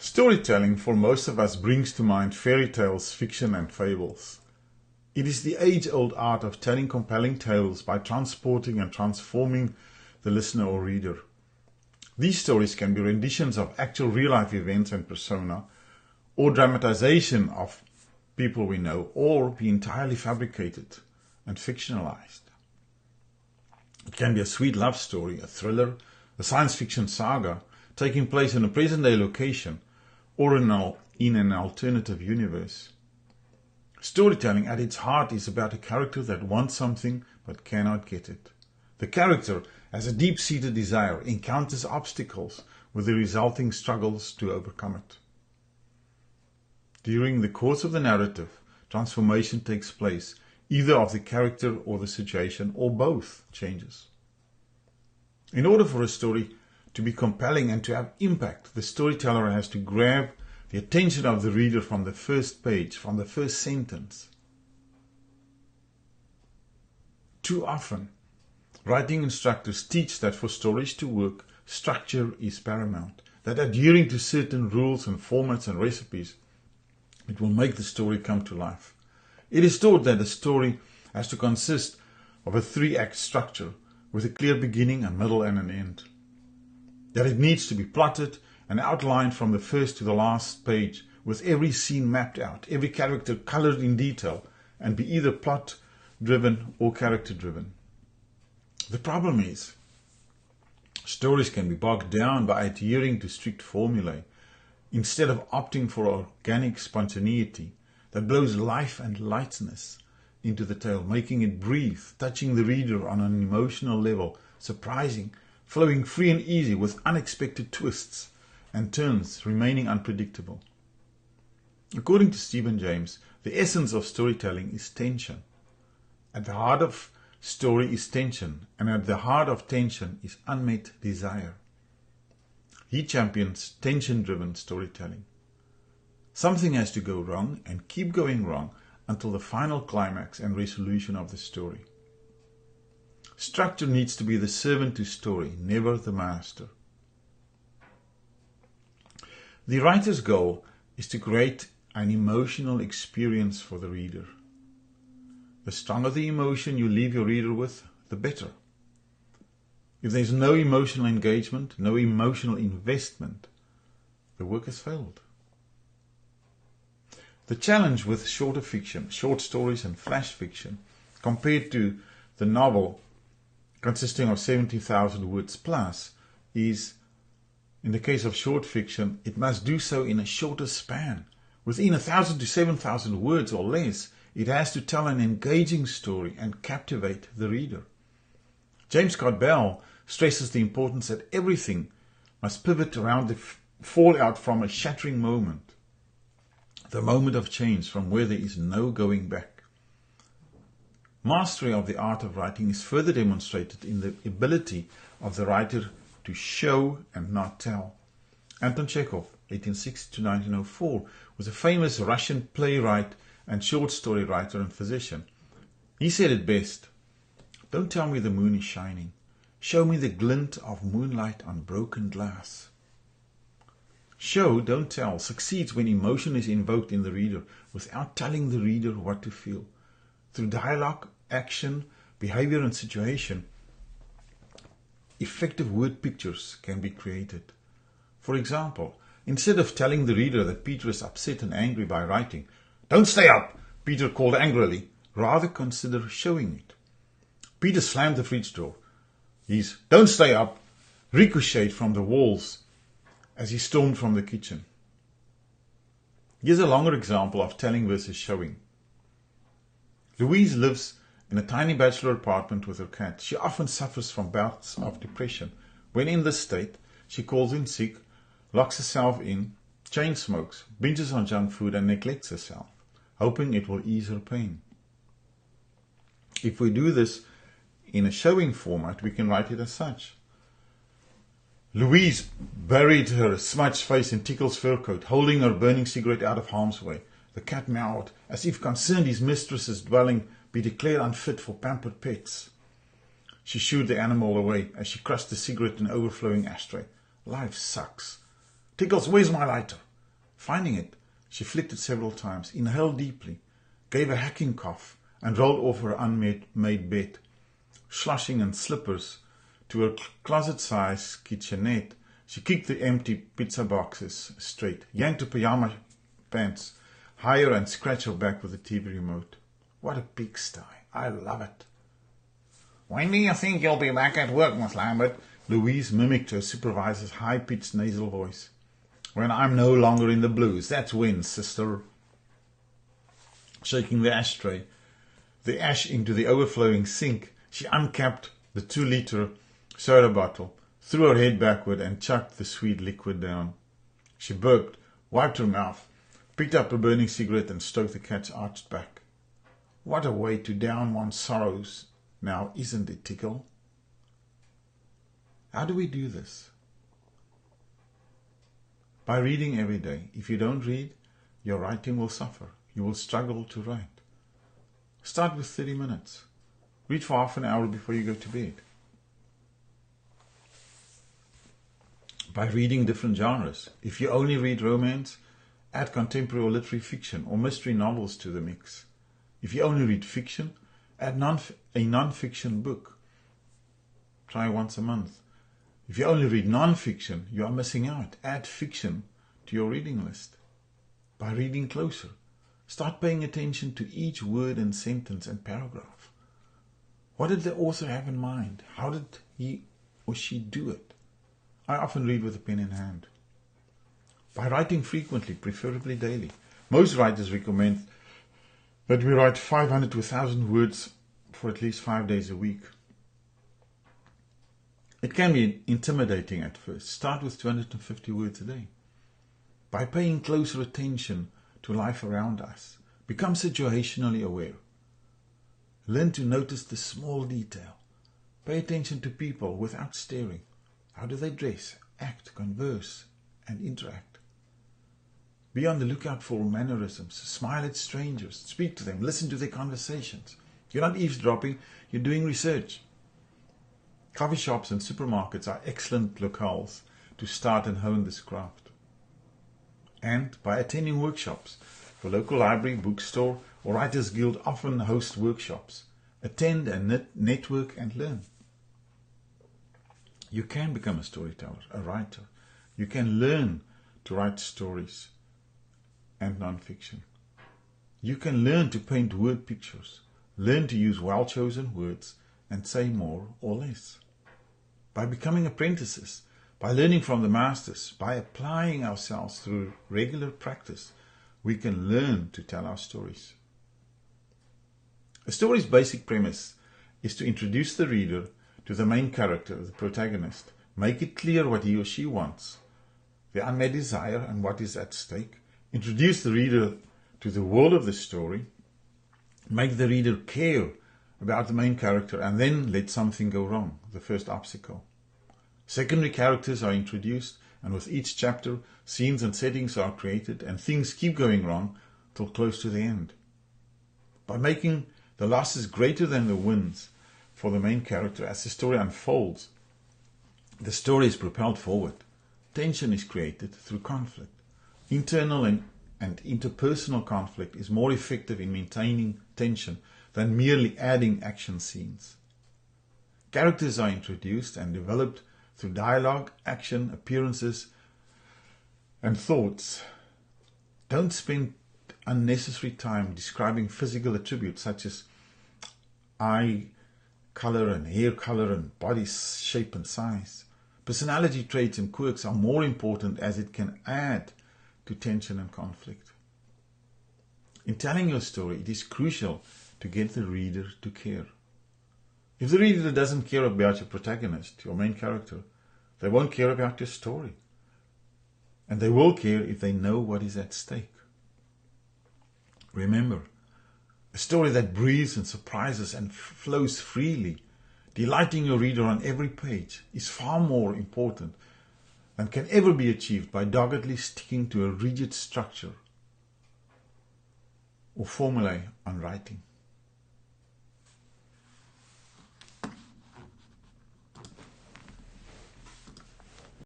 Storytelling for most of us brings to mind fairy tales, fiction and fables. It is the age-old art of telling compelling tales by transporting and transforming the listener or reader. These stories can be renditions of actual real-life events and persona, or dramatization of people we know, or be entirely fabricated and fictionalized. It can be a sweet love story, a thriller, a science fiction saga taking place in a present-day location, or in an alternative universe. Storytelling at its heart is about a character that wants something but cannot get it. The character has a deep-seated desire, encounters obstacles with the resulting struggles to overcome it. During the course of the narrative, transformation takes place, either of the character or the situation, or both changes. In order for a story to be compelling and to have impact, the storyteller has to grab the attention of the reader from the first page, from the first sentence. Too often, writing instructors teach that for stories to work, structure is paramount, that adhering to certain rules and formats and recipes, it will make the story come to life. It is taught that a story has to consist of a 3-act structure with a clear beginning, a middle and an end. That it needs to be plotted and outlined from the first to the last page, with every scene mapped out, every character colored in detail, and be either plot-driven or character-driven. The problem is, stories can be bogged down by adhering to strict formulae, instead of opting for organic spontaneity that blows life and lightness into the tale, making it breathe, touching the reader on an emotional level, surprising, flowing free and easy with unexpected twists and turns, remaining unpredictable. According to Stephen James, the essence of storytelling is tension. At the heart of story is tension, and at the heart of tension is unmet desire. He champions tension-driven storytelling. Something has to go wrong and keep going wrong until the final climax and resolution of the story. Structure needs to be the servant to story, never the master. The writer's goal is to create an emotional experience for the reader. The stronger the emotion you leave your reader with, the better. If there's no emotional engagement, no emotional investment, the work has failed. The challenge with shorter fiction, short stories and flash fiction, compared to the novel consisting of 70,000 words plus, is, in the case of short fiction, it must do so in a shorter span. Within 1,000 to 7,000 words or less, it has to tell an engaging story and captivate the reader. James Scott Bell stresses the importance that everything must pivot around the fallout from a shattering moment, the moment of change from where there is no going back. Mastery of the art of writing is further demonstrated in the ability of the writer to show and not tell. Anton Chekhov, 1860 to 1904, was a famous Russian playwright and short story writer and physician. He said it best: "Don't tell me the moon is shining. Show me the glint of moonlight on broken glass." Show, don't tell, succeeds when emotion is invoked in the reader without telling the reader what to feel. Through dialogue, action, behavior and situation, effective word pictures can be created. For example, instead of telling the reader that Peter is upset and angry by writing, "Don't stay up," Peter called angrily, rather consider showing it. Peter slammed the fridge door. His "don't stay up" ricocheted from the walls as he stormed from the kitchen. Here's a longer example of telling versus showing. Louise lives in a tiny bachelor apartment with her cat. She often suffers from bouts of depression. When in this state, she calls in sick, locks herself in, chain smokes, binges on junk food and neglects herself, hoping it will ease her pain. If we do this in a showing format, we can write it as such. Louise buried her smudged face in Tickle's fur coat, holding her burning cigarette out of harm's way. The cat meowed, as if concerned his mistress's dwelling be declared unfit for pampered pets. She shooed the animal away as she crushed the cigarette in an overflowing ashtray. Life sucks. "Tickles, where's my lighter?" Finding it, she flicked it several times, inhaled deeply, gave a hacking cough, and rolled off her unmade bed, slushing in slippers to her closet-sized kitchenette. She kicked the empty pizza boxes straight, yanked her pajama pants higher, and scratched her back with the TV remote. What a pigsty. I love it. When do you think you'll be back at work, Miss Lambert? Louise mimicked her supervisor's high-pitched nasal voice. When I'm no longer in the blues. That's when, sister. Shaking the ashtray, the ash into the overflowing sink, she uncapped the 2-liter soda bottle, threw her head backward, and chucked the sweet liquid down. She burped, wiped her mouth, picked up a burning cigarette, and stroked the cat's arched back. What a way to down one's sorrows, now isn't it, Tickle? How do we do this? By reading every day. If you don't read, your writing will suffer. You will struggle to write. Start with 30 minutes. Read for half an hour before you go to bed. By reading different genres. If you only read romance, add contemporary or literary fiction or mystery novels to the mix. If you only read fiction, add a non-fiction book. Try once a month. If you only read non-fiction, you are missing out. Add fiction to your reading list. By reading closer, start paying attention to each word and sentence and paragraph. What did the author have in mind? How did he or she do it? I often read with a pen in hand. By writing frequently, preferably daily. Most writers recommend that we write 500 to 1,000 words for at least 5 days a week. It can be intimidating at first. Start with 250 words a day. By paying closer attention to life around us, become situationally aware. Learn to notice the small detail. Pay attention to people without staring. How do they dress, act, converse, and interact? Be on the lookout for mannerisms. Smile at strangers. Speak to them. Listen to their conversations. You're not eavesdropping. You're doing research. Coffee shops and supermarkets are excellent locales to start and hone this craft. And by attending workshops, your local library, bookstore, or Writers Guild often host workshops. Attend and network and learn. You can become a storyteller, a writer. You can learn to write stories and non-fiction. You can learn to paint word pictures, learn to use well-chosen words, and say more or less. By becoming apprentices, by learning from the masters, by applying ourselves through regular practice, we can learn to tell our stories. A story's basic premise is to introduce the reader to the main character, the protagonist, make it clear what he or she wants, the unmet desire and what is at stake, introduce the reader to the world of the story, make the reader care about the main character, and then let something go wrong, the first obstacle. Secondary characters are introduced, and with each chapter, scenes and settings are created, and things keep going wrong till close to the end. By making the losses greater than the wins for the main character as the story unfolds, the story is propelled forward. Tension is created through conflict. Internal and interpersonal conflict is more effective in maintaining tension than merely adding action scenes. Characters are introduced and developed through dialogue, action, appearances, and thoughts. Don't spend unnecessary time describing physical attributes such as eye color and hair color and body shape and size. Personality traits and quirks are more important as it can add to tension and conflict. In telling your story, it is crucial to get the reader to care. If the reader doesn't care about your protagonist, your main character, they won't care about your story. And they will care if they know what is at stake. Remember, a story that breathes and surprises and flows freely, delighting your reader on every page, is far more important than can ever be achieved by doggedly sticking to a rigid structure or formulae on writing.